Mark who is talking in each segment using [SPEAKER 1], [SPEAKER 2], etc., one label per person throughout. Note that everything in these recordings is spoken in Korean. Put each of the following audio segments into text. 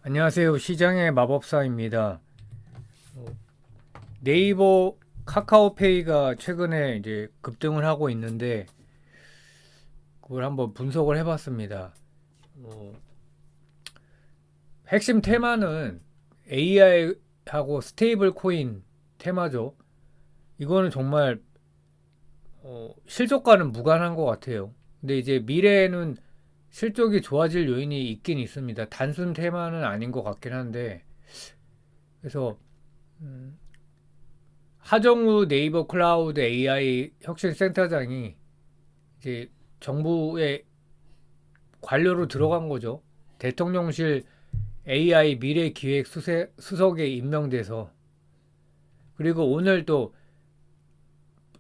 [SPEAKER 1] 안녕하세요. 시장의 마법사입니다. 어, 네이버 카카오페이가 최근에 이제 급등을 하고 있는데 그걸 한번 분석을 해봤습니다. 어, 핵심 테마는 AI하고 스테이블 코인 테마죠. 이거는 정말 실적과는 무관한 것 같아요. 근데 이제 미래에는 실적이 좋아질 요인이 있긴 있습니다. 단순 테마는 아닌 것 같긴 한데 그래서 하정우 네이버 클라우드 AI 혁신센터장이 이제 정부의 관료로 들어간 거죠. 대통령실 AI 미래기획 수석에 임명돼서 그리고 오늘 또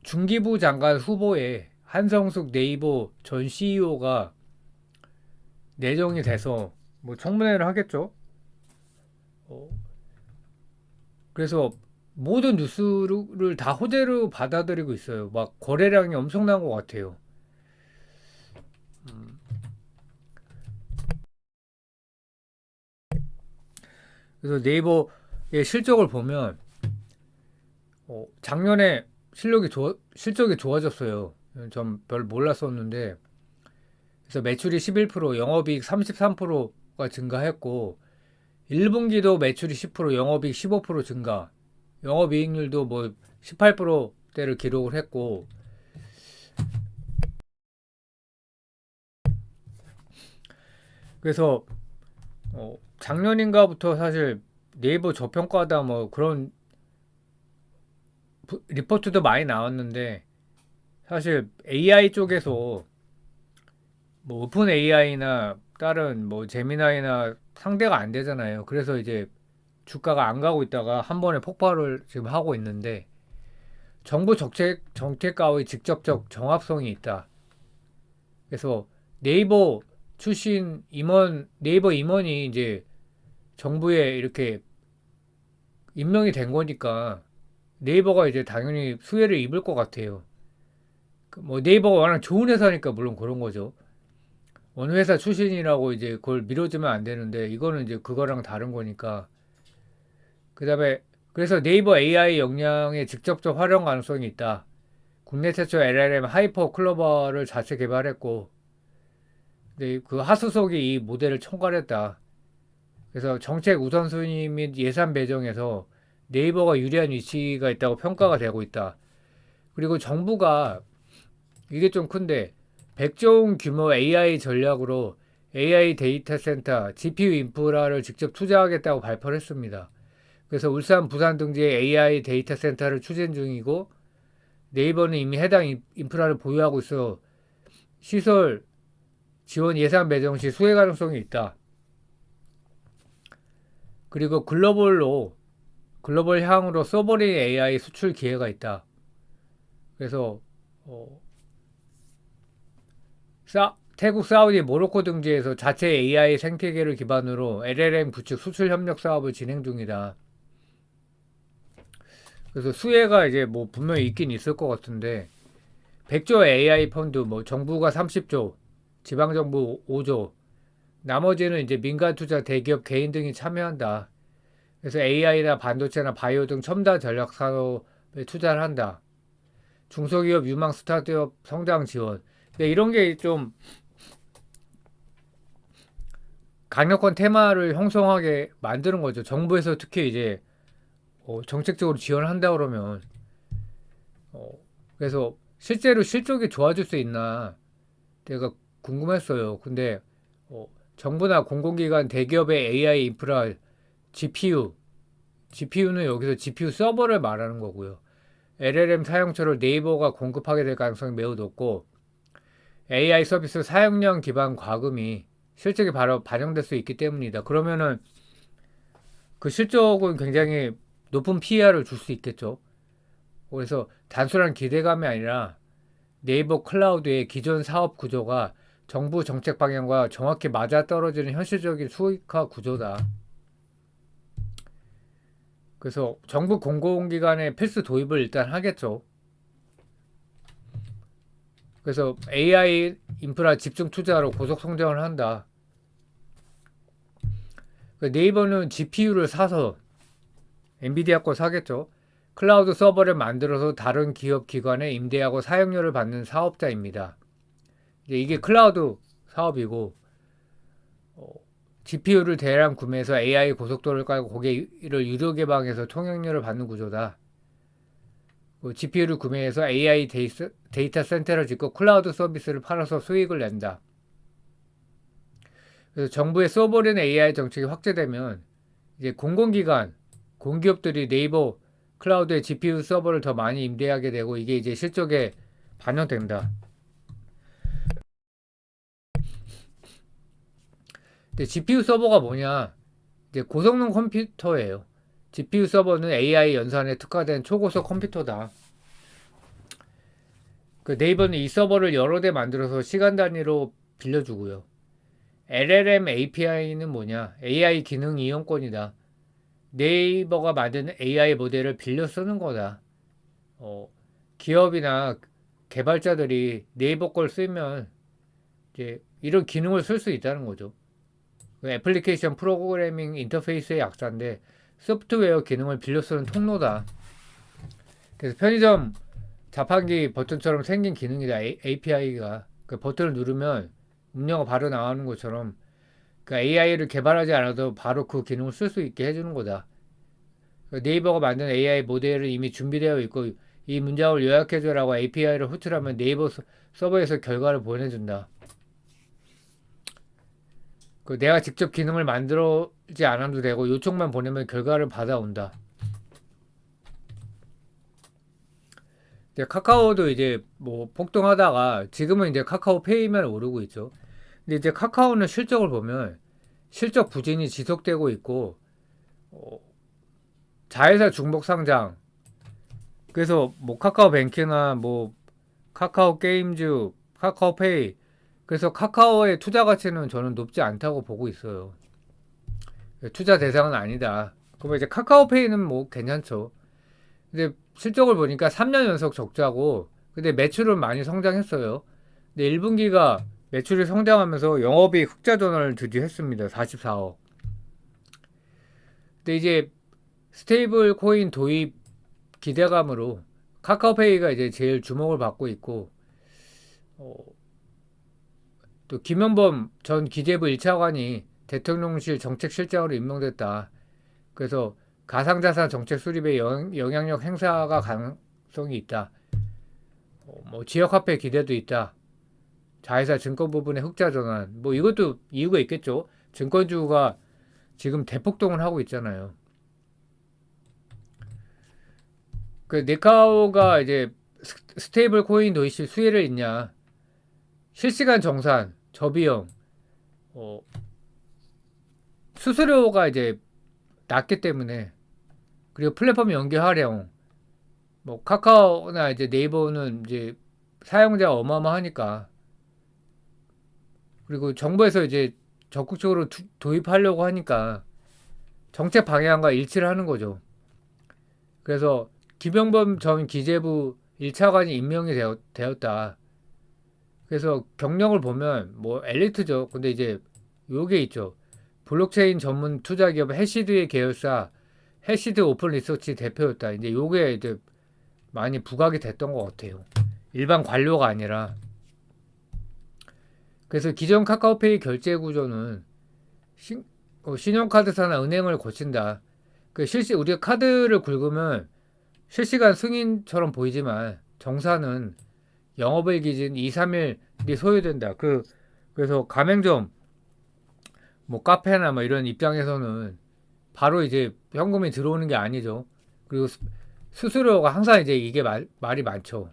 [SPEAKER 1] 중기부 장관 후보에 한성숙 네이버 전 CEO가 내정이 돼서 뭐 청문회를 하겠죠. 어, 그래서 모든 뉴스를 다 호재로 받아들이고 있어요. 막 거래량이 엄청난 것 같아요. 그래서 네이버의 실적을 보면 작년에 실적이 좋아졌어요. 전 별 몰랐었는데 그래서 매출이 11%, 영업이익 33%가 증가했고 1분기도 매출이 10%, 영업이익 15% 증가, 영업이익률도 뭐 18%대를 기록을 했고 그래서 작년인가부터 사실 네이버 저평가다 뭐 그런 리포트도 많이 나왔는데 사실 AI 쪽에서 뭐 오픈 AI나 다른 뭐 제미나이나 상대가 안 되잖아요. 그래서 이제 주가가 안 가고 있다가 한 번에 폭발을 지금 하고 있는데 정부 정책과의 직접적 정합성이 있다. 그래서 네이버 출신 네이버 임원이 이제 정부에 이렇게 임명이 된 거니까 네이버가 이제 당연히 수혜를 입을 것 같아요. 뭐 네이버가 워낙 좋은 회사니까 물론 그런 거죠. 어느 회사 출신이라고 이제 그걸 밀어주면 안 되는데 이거는 이제 그거랑 다른 거니까 그다음에 그래서 네이버 AI 역량의 직접적 활용 가능성이 있다. 국내 최초 LLM 하이퍼 클로버를 자체 개발했고 근데 그 하수석이 이 모델을 총괄했다. 그래서 정책 우선순위 및 예산 배정에서 네이버가 유리한 위치가 있다고 평가가 되고 있다. 그리고 정부가 이게 좀 큰데 100조 원 규모 AI 전략으로 AI 데이터 센터, GPU 인프라를 직접 투자하겠다고 발표를 했습니다. 그래서 울산, 부산 등지에 AI 데이터 센터를 추진 중이고 네이버는 이미 해당 인프라를 보유하고 있어 시설 지원 예산 배정 시 수혜 가능성이 있다. 그리고 글로벌 향으로 서버린 AI 수출 기회가 있다. 그래서 어, 태국, 사우디, 모로코 등지에서 자체 AI 생태계를 기반으로 LLM 구축 수출 협력 사업을 진행 중이다. 그래서 수혜가 이제 뭐 분명히 있긴 있을 것 같은데 100조 AI 펀드 뭐 정부가 30조, 지방정부 5조, 나머지는 이제 민간 투자 대기업 개인 등이 참여한다. 그래서 AI나 반도체나 바이오 등 첨단 전략 산업에 투자를 한다. 중소기업 유망 스타트업 성장 지원. 근데 이런 게 좀 강력한 테마를 형성하게 만드는 거죠. 정부에서 특히 이제 정책적으로 지원을 한다 그러면 어, 그래서 실제로 실적이 좋아질 수 있나 내가 궁금했어요. 근데 어, 정부나 공공기관 대기업의 AI 인프라 GPU는 여기서 GPU 서버를 말하는 거고요. LLM 사용처를 네이버가 공급하게 될 가능성이 매우 높고 AI 서비스 사용량 기반 과금이 실적에 바로 반영될 수 있기 때문이다. 그러면은 그 실적은 굉장히 높은 PER을 줄 수 있겠죠. 그래서 단순한 기대감이 아니라 네이버 클라우드의 기존 사업 구조가 정부 정책 방향과 정확히 맞아떨어지는 현실적인 수익화 구조다. 그래서 정부 공공기관의 필수 도입을 일단 하겠죠. 그래서 AI 인프라 집중 투자로 고속 성장을 한다. 네이버는 GPU를 사서 엔비디아 거 사겠죠. 클라우드 서버를 만들어서 다른 기업 기관에 임대하고 사용료를 받는 사업자입니다. 이게 클라우드 사업이고 GPU를 대량 구매해서 AI 고속도로를 깔고 거기를 유료 개방해서 통행료를 받는 구조다. GPU를 구매해서 AI 데이터 센터를 짓고 클라우드 서비스를 팔아서 수익을 낸다. 그래서 정부의 서버린 AI 정책이 확대되면 이제 공공기관, 공기업들이 네이버 클라우드에 GPU 서버를 더 많이 임대하게 되고 이게 이제 실적에 반영된다. 근데 GPU 서버가 뭐냐? 이제 고성능 컴퓨터예요. GPU 서버는 AI 연산에 특화된 초고속 컴퓨터다. 그 네이버는 이 서버를 여러 대 만들어서 시간 단위로 빌려주고요. LLM API는 뭐냐? AI 기능 이용권이다. 네이버가 만든 AI 모델을 빌려 쓰는 거다. 기업이나 개발자들이 네이버 걸 쓰면 이제 이런 기능을 쓸 수 있다는 거죠. 애플리케이션 프로그래밍 인터페이스의 약자인데 소프트웨어 기능을 빌려 쓰는 통로다. 그래서 편의점 자판기 버튼처럼 생긴 기능이다. API가 그 버튼을 누르면 음료가 바로 나오는 것처럼 그 AI를 개발하지 않아도 바로 그 기능을 쓸 수 있게 해주는 거다. 네이버가 만든 AI 모델은 이미 준비되어 있고 이 문장을 요약해줘라고 API를 호출하면 네이버 서버에서 결과를 보내준다. 내가 직접 기능을 만들지 않아도 되고 요청만 보내면 결과를 받아온다. 카카오도 이제 뭐 폭등하다가 지금은 이제 카카오페이만 오르고 있죠. 근데 이제 카카오는 실적을 보면 실적 부진이 지속되고 있고 자회사 중복 상장. 그래서 뭐 카카오뱅크나 뭐 카카오 게임즈, 카카오페이. 그래서 카카오의 투자 가치는 저는 높지 않다고 보고 있어요. 투자 대상은 아니다. 그러면 이제 카카오페이는 뭐 괜찮죠. 근데 실적을 보니까 3년 연속 적자고, 근데 매출은 많이 성장했어요. 근데 1분기가 매출이 성장하면서 영업이익 흑자 전환을 드디어 했습니다. 44억. 근데 이제 스테이블 코인 도입 기대감으로 카카오페이가 이제 제일 주목을 받고 있고, 또 김현범 전 기재부 1차관이 대통령실 정책실장으로 임명됐다. 그래서 가상자산 정책 수립에 영향력 행사가 가능성이 있다. 뭐 지역화폐 기대도 있다. 자회사 증권 부분의 흑자 전환. 뭐 이것도 이유가 있겠죠. 증권주가 지금 대폭등을 하고 있잖아요. 그 네카오가 이제 스테이블 코인 도입 시 수혜를 있냐? 실시간 정산, 저비용, 어, 수수료가 이제 낮기 때문에 그리고 플랫폼 연계 활용, 뭐 카카오나 이제 네이버는 이제 사용자 어마어마하니까 그리고 정부에서 이제 적극적으로 도입하려고 하니까 정책 방향과 일치를 하는 거죠. 그래서 김영범 전 기재부 1차관이 임명이 되었다. 그래서 경력을 보면 뭐 엘리트죠. 근데 이제 요게 있죠. 블록체인 전문 투자기업 해시드의 계열사 해시드 오픈 리서치 대표였다. 이제 요게 이제 많이 부각이 됐던 것 같아요. 일반 관료가 아니라. 그래서 기존 카카오페이 결제 구조는 신용카드사나 은행을 거친다. 우리가 카드를 긁으면 실시간 승인처럼 보이지만 정사는 영업일 기준 2, 3일이 소요된다. 그래서 가맹점, 뭐 카페나 뭐 이런 입장에서는 바로 이제 현금이 들어오는 게 아니죠. 그리고 수수료가 항상 이제 이게 말이 많죠.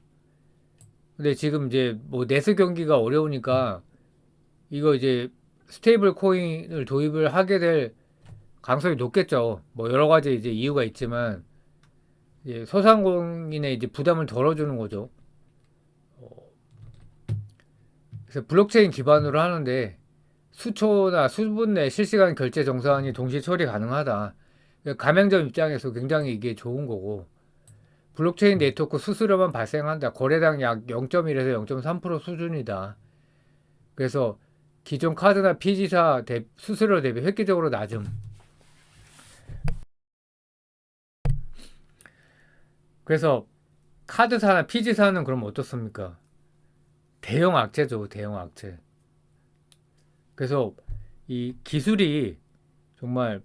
[SPEAKER 1] 근데 지금 이제 뭐 내수 경기가 어려우니까 이거 이제 스테이블 코인을 도입을 하게 될 가능성이 높겠죠. 뭐 여러 가지 이제 이유가 있지만 이제 소상공인의 이제 부담을 덜어주는 거죠. 그래서 블록체인 기반으로 하는데 수초나 수분 내 실시간 결제 정산이 동시 처리 가능하다. 가맹점 입장에서 굉장히 이게 좋은 거고 블록체인 네트워크 수수료만 발생한다. 거래당 약 0.1에서 0.3% 수준이다. 그래서 기존 카드나 PG사 수수료 대비 획기적으로 낮음. 그래서 카드사나 피지사는 그럼 어떻습니까? 대형 악재죠, 대형 악재. 그래서 이 기술이 정말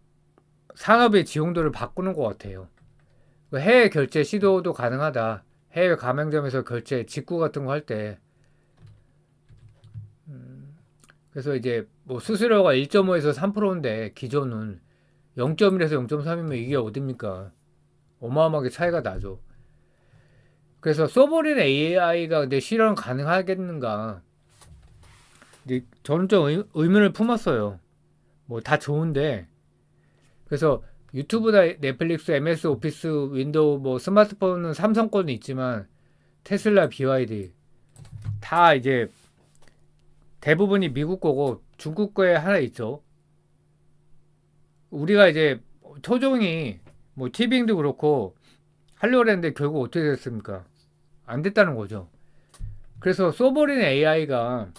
[SPEAKER 1] 산업의 지용도를 바꾸는 것 같아요. 해외 결제 시도도 가능하다. 해외 가맹점에서 결제, 직구 같은 거 할 때. 그래서 이제 뭐 수수료가 1.5에서 3%인데 기존은 0.1에서 0.3이면 이게 어딥니까? 어마어마하게 차이가 나죠. 그래서 소버린 AI가 근데 실현 가능하겠는가? 근데 저는 좀 의문을 품었어요. 뭐 다 좋은데 그래서 유튜브나 넷플릭스, MS 오피스, 윈도우, 뭐 스마트폰은 삼성 거는 있지만 테슬라, BYD 다 이제 대부분이 미국 거고 중국 거에 하나 있죠. 우리가 이제 토종이 뭐 티빙도 그렇고 하려고 했는데 결국 어떻게 됐습니까? 안 됐다는 거죠. 그래서 소버린 AI가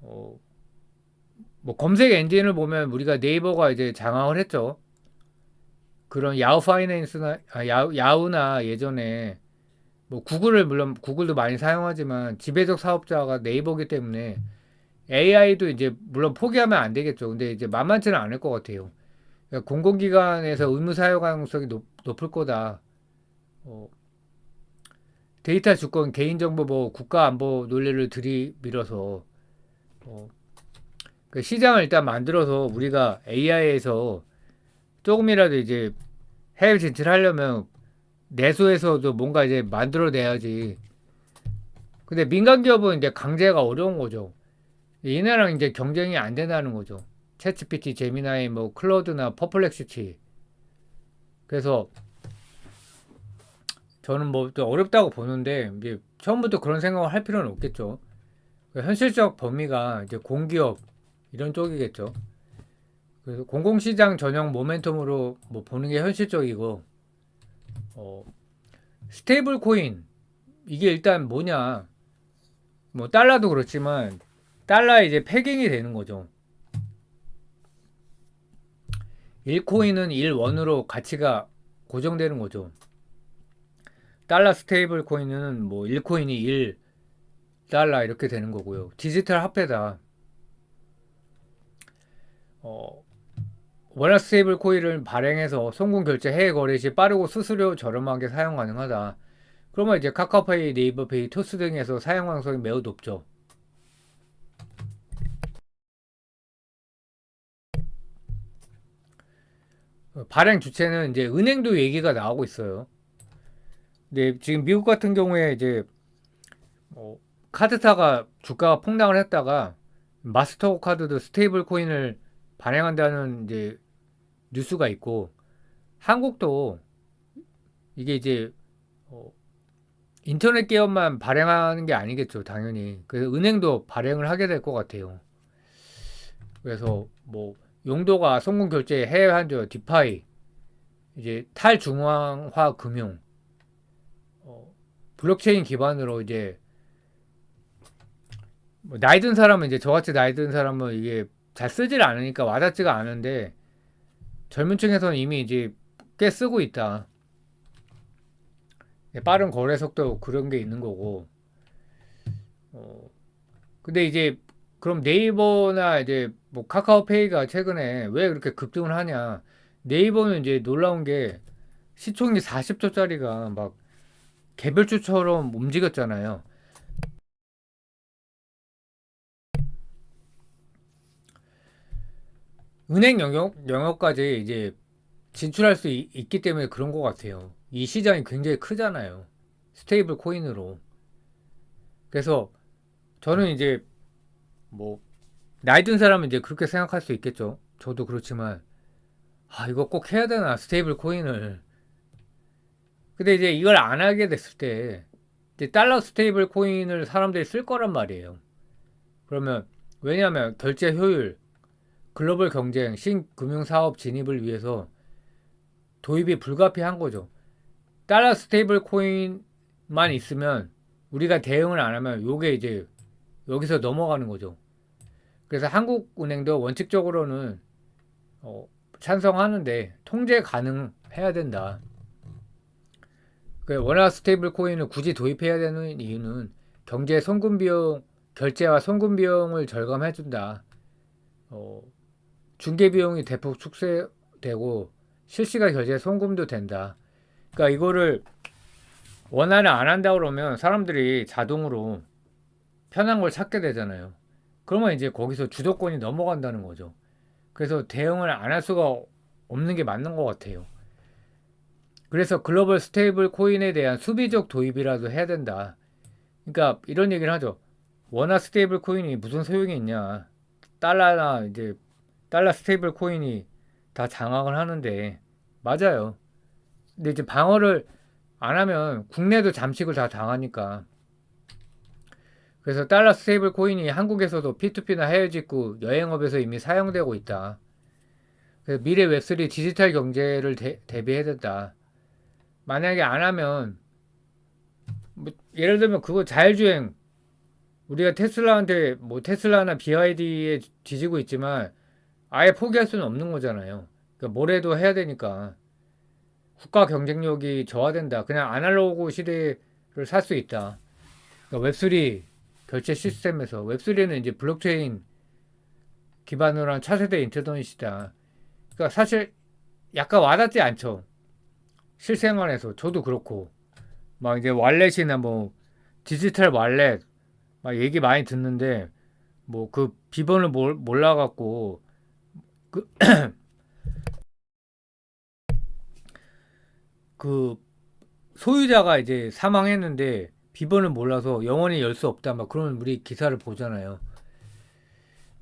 [SPEAKER 1] 뭐 검색 엔진을 보면 우리가 네이버가 이제 장악을 했죠. 그런 야후 파이낸스나 야후나 예전에 뭐 구글을 물론 구글도 많이 사용하지만 지배적 사업자가 네이버기 때문에 AI도 이제 물론 포기하면 안 되겠죠. 근데 이제 만만치는 않을 것 같아요. 그러니까 공공기관에서 의무 사용 가능성이 높을 거다. 어, 데이터 주권, 개인정보 뭐 국가안보 논리를 들이밀어서 그 시장을 일단 만들어서 우리가 AI에서 조금이라도 이제 해외 진출하려면 내수에서도 뭔가 이제 만들어내야지. 근데 민간 기업은 이제 강제가 어려운 거죠. 얘네랑 이제 경쟁이 안 된다는 거죠. 챗GPT, 제미나이, 뭐 클로드나 퍼플렉시티. 그래서 저는 뭐 또 어렵다고 보는데 이제 처음부터 그런 생각을 할 필요는 없겠죠. 현실적 범위가 이제 공기업 이런 쪽이겠죠. 그래서 공공시장 전용 모멘텀으로 뭐 보는 게 현실적이고 어, 스테이블 코인 이게 일단 뭐냐 뭐 달러도 그렇지만 달러에 이제 패깅이 되는 거죠. 1코인은 1원으로 가치가 고정되는 거죠. 달러 스테이블 코인은 뭐 1코인이 1달러 이렇게 되는 거고요. 디지털 화폐다. 어, 워낙 스테이블 코인을 발행해서 송금 결제 해외 거래 시 빠르고 수수료 저렴하게 사용 가능하다. 그러면 이제 카카오페이, 네이버페이, 토스 등에서 사용 가능성이 매우 높죠. 발행 주체는 이제 은행도 얘기가 나오고 있어요. 근데 지금 미국 같은 경우에 이제 뭐 카드사가 주가가 폭락을 했다가 마스터카드도 스테이블 코인을 발행한다는 이제 뉴스가 있고 한국도 이게 이제 어, 인터넷 기업만 발행하는 게 아니겠죠, 당연히. 그래서 은행도 발행을 하게 될 것 같아요. 그래서 뭐 용도가 송금 결제, 해외 환전, 디파이, 이제 탈중앙화 금융, 블록체인 기반으로 이제 뭐 나이 든 사람은 이제 저같이 나이 든 사람은 이게 잘 쓰질 않으니까 와닿지가 않은데 젊은 층에서는 이미 이제 꽤 쓰고 있다. 빠른 거래 속도 그런 게 있는 거고. 어, 근데 이제 그럼 네이버나 이제 뭐 카카오페이가 최근에 왜 그렇게 급등을 하냐? 네이버는 이제 놀라운 게 시총이 40조짜리가 막 개별주처럼 움직였잖아요. 은행 영역까지 이제 진출할 수 있기 때문에 그런 것 같아요. 이 시장이 굉장히 크잖아요. 스테이블 코인으로. 그래서 저는 이제 뭐 나이 든 사람은 이제 그렇게 생각할 수 있겠죠. 저도 그렇지만 아 이거 꼭 해야 되나 스테이블 코인을. 근데 이제 이걸 안 하게 됐을 때 이제 달러 스테이블 코인을 사람들이 쓸 거란 말이에요. 그러면 왜냐하면 결제 효율, 글로벌 경쟁, 신금융 사업 진입을 위해서 도입이 불가피한 거죠. 달러 스테이블 코인만 있으면 우리가 대응을 안 하면 요게 이제 여기서 넘어가는 거죠. 그래서 한국은행도 원칙적으로는 찬성하는데 통제 가능해야 된다. 원화 스테이블 코인을 굳이 도입해야 되는 이유는 경제 송금 비용, 결제와 송금 비용을 절감해 준다. 어, 중개 비용이 대폭 축소되고 실시간 결제 송금도 된다. 그러니까 이거를 원화를 안 한다 그러면 사람들이 자동으로 편한 걸 찾게 되잖아요. 그러면 이제 거기서 주도권이 넘어간다는 거죠. 그래서 대응을 안 할 수가 없는 게 맞는 것 같아요. 그래서 글로벌 스테이블 코인에 대한 수비적 도입이라도 해야 된다. 그러니까 이런 얘기를 하죠. 원화 스테이블 코인이 무슨 소용이 있냐. 달러나 이제 달러 스테이블 코인이 다 장악을 하는데 맞아요. 근데 이제 방어를 안 하면 국내도 잠식을 다 당하니까. 그래서 달러 스테이블 코인이 한국에서도 P2P나 해외 직구, 여행업에서 이미 사용되고 있다. 그래서 미래 웹3 디지털 경제를 대비해야 된다. 만약에 안 하면 뭐 예를 들면 그거 자율주행 우리가 테슬라한테 뭐 테슬라나 BYD에 뒤지고 있지만 아예 포기할 수는 없는 거잖아요. 그러니까 뭐래도 해야 되니까 국가 경쟁력이 저하된다. 그냥 아날로그 시대를 살 수 있다. 그러니까 웹3 결제 시스템에서 웹3는 이제 블록체인 기반으로 한 차세대 인터넷이다. 그러니까 사실 약간 와닿지 않죠. 실생활에서 저도 그렇고 막 이제 월렛이나 뭐 디지털 월렛 막 얘기 많이 듣는데 뭐 그 비번을 몰라갖고 그, 그 소유자가 이제 사망했는데 비번을 몰라서 영원히 열 수 없다 막 그런 우리 기사를 보잖아요.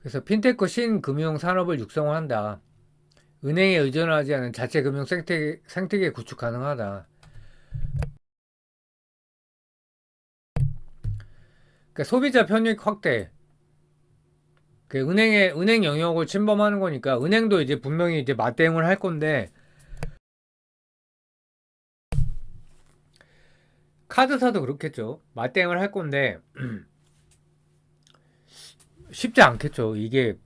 [SPEAKER 1] 그래서 핀테크 신금융 산업을 육성한다. 은행에 의존하지 않은 자체 금융 생태계 구축 가능하다. 그러니까 소비자 편익 확대. 그 은행 영역을 침범하는 거니까 은행도 이제 분명히 이제 맞대응을 할 건데 카드사도 그렇겠죠. 맞대응을 할 건데 쉽지 않겠죠. 이게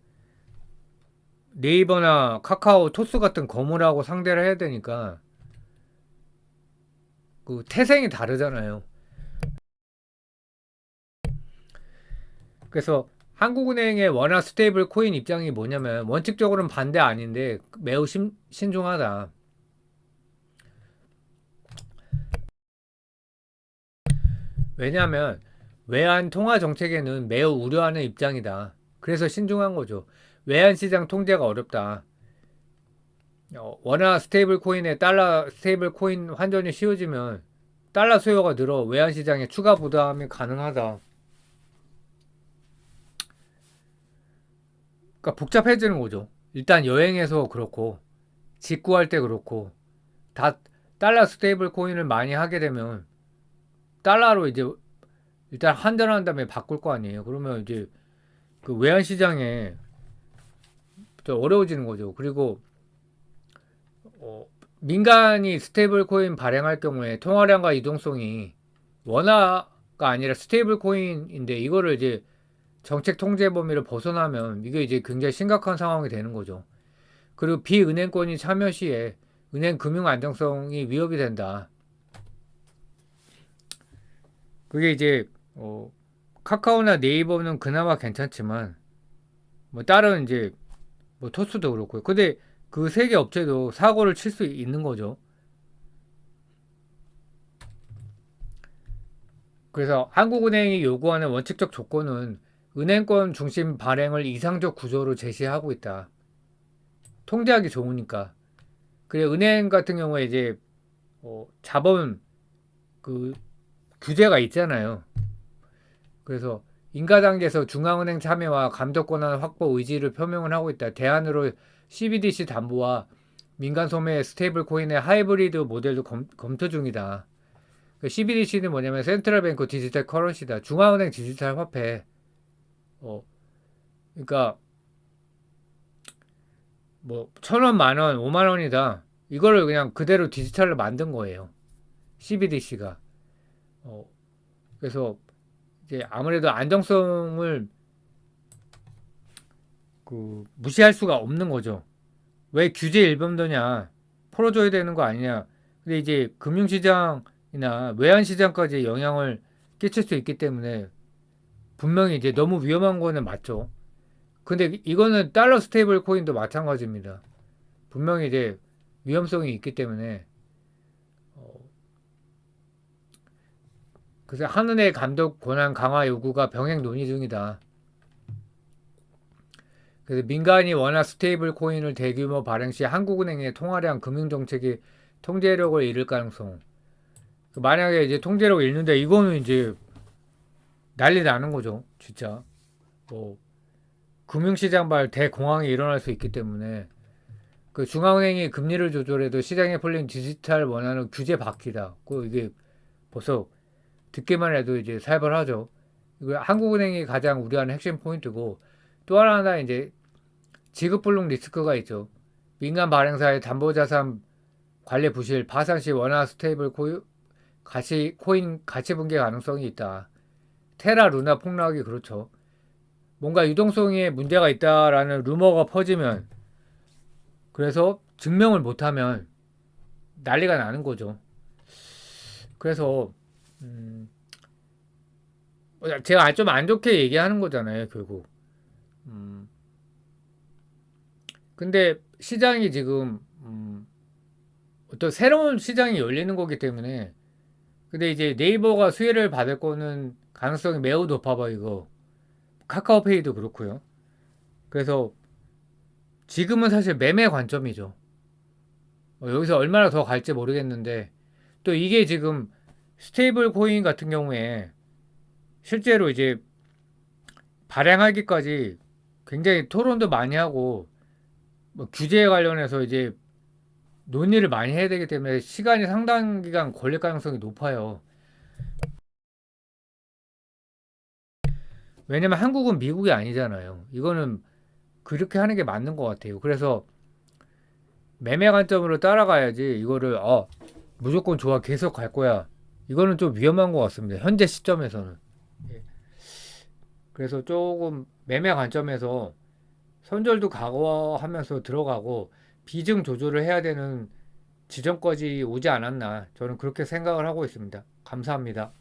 [SPEAKER 1] 네이버나 카카오, 토스 같은 거물하고 상대를 해야 되니까 그 태생이 다르잖아요. 그래서 한국은행의 원화 스테이블 코인 입장이 뭐냐면 원칙적으로는 반대 아닌데 매우 신중하다. 왜냐하면 외환 통화 정책에는 매우 우려하는 입장이다. 그래서 신중한 거죠. 외환 시장 통제가 어렵다. 원화 스테이블 코인에 달러 스테이블 코인 환전이 쉬워지면 달러 수요가 늘어 외환 시장에 추가 부담이 가능하다. 그러니까 복잡해지는 거죠. 일단 여행에서 그렇고 직구할 때 그렇고 다 달러 스테이블 코인을 많이 하게 되면 달러로 이제 일단 환전한 다음에 바꿀 거 아니에요. 그러면 이제 그 외환 시장에 좀 어려워지는 거죠. 그리고 어, 민간이 스테이블 코인 발행할 경우에 통화량과 이동성이 원화가 아니라 스테이블 코인인데 이거를 이제 정책 통제 범위를 벗어나면 이게 이제 굉장히 심각한 상황이 되는 거죠. 그리고 비은행권이 참여 시에 은행 금융 안정성이 위협이 된다. 그게 이제 카카오나 네이버는 그나마 괜찮지만 뭐 다른 이제 뭐 토스도 그렇고요. 근데 그 세 개 업체도 사고를 칠 수 있는 거죠. 그래서 한국은행이 요구하는 원칙적 조건은 은행권 중심 발행을 이상적 구조로 제시하고 있다. 통제하기 좋으니까. 그래 은행 같은 경우에 이제 자본 그 규제가 있잖아요. 그래서 인가 단계에서 중앙은행 참여와 감독 권한 확보 의지를 표명을 하고 있다. 대안으로 CBDC 담보와 민간 소매 스테이블 코인의 하이브리드 모델도 검토 중이다. CBDC는 뭐냐면 센트럴 뱅크 디지털 커런시다. 중앙은행 디지털 화폐. 어, 그러니까 뭐 1,000원, 만원, 5만 원이다. 이거를 그냥 그대로 디지털로 만든 거예요. CBDC가. 그래서 이제 아무래도 안정성을 무시할 수가 없는 거죠. 왜 규제 일본도냐? 풀어줘야 되는 거 아니냐? 근데 이제 금융시장이 외환 시장까지 영향을 끼칠 수 있기 때문에 분명히 이제 너무 위험한 거는 맞죠. 근데 이거는 달러 스테이블 코인도 마찬가지입니다. 분명히 이제 위험성이 있기 때문에 그래서 한은의 감독 권한 강화 요구가 병행 논의 중이다. 그래서 민간이 원화 스테이블 코인을 대규모 발행 시 한국은행의 통화량 금융정책이 통제력을 잃을 가능성. 만약에 이제 통제력을 잃는데 이거는 이제 난리 나는 거죠. 진짜. 뭐 금융시장발 대공황이 일어날 수 있기 때문에 그 중앙은행이 금리를 조절해도 시장에 풀린 디지털 원화는 규제 바뀌다. 그 이게 벌써 듣기만 해도 이제 살벌하죠. 이거 한국은행이 가장 우려하는 핵심 포인트고 또 하나 이제 지급불능 리스크가 있죠. 민간 발행사의 담보자산 관리 부실, 파산 시 원화 스테이블 코인 가치 붕괴 가능성이 있다. 테라 루나 폭락이 그렇죠. 뭔가 유동성에 문제가 있다라는 루머가 퍼지면 그래서 증명을 못하면 난리가 나는 거죠. 그래서 제가 좀 안 좋게 얘기하는 거잖아요, 결국. 근데 시장이 지금 어떤 새로운 시장이 열리는 거기 때문에 근데 이제 네이버가 수혜를 받을 거는 가능성이 매우 높아 보이고 카카오페이도 그렇고요. 그래서 지금은 사실 매매 관점이죠. 여기서 얼마나 더 갈지 모르겠는데 또 이게 지금 스테이블 코인 같은 경우에 실제로 이제 발행하기까지 굉장히 토론도 많이 하고 뭐 규제에 관련해서 이제 논의를 많이 해야 되기 때문에 시간이 상당 기간 걸릴 가능성이 높아요. 왜냐면 한국은 미국이 아니잖아요. 이거는 그렇게 하는 게 맞는 것 같아요. 그래서 매매 관점으로 따라가야지 이거를 무조건 좋아 계속 갈 거야. 이거는 좀 위험한 것 같습니다. 현재 시점에서는. 예. 그래서 조금 매매 관점에서 손절도 각오하면서 들어가고 비중 조절을 해야 되는 지점까지 오지 않았나 저는 그렇게 생각을 하고 있습니다. 감사합니다.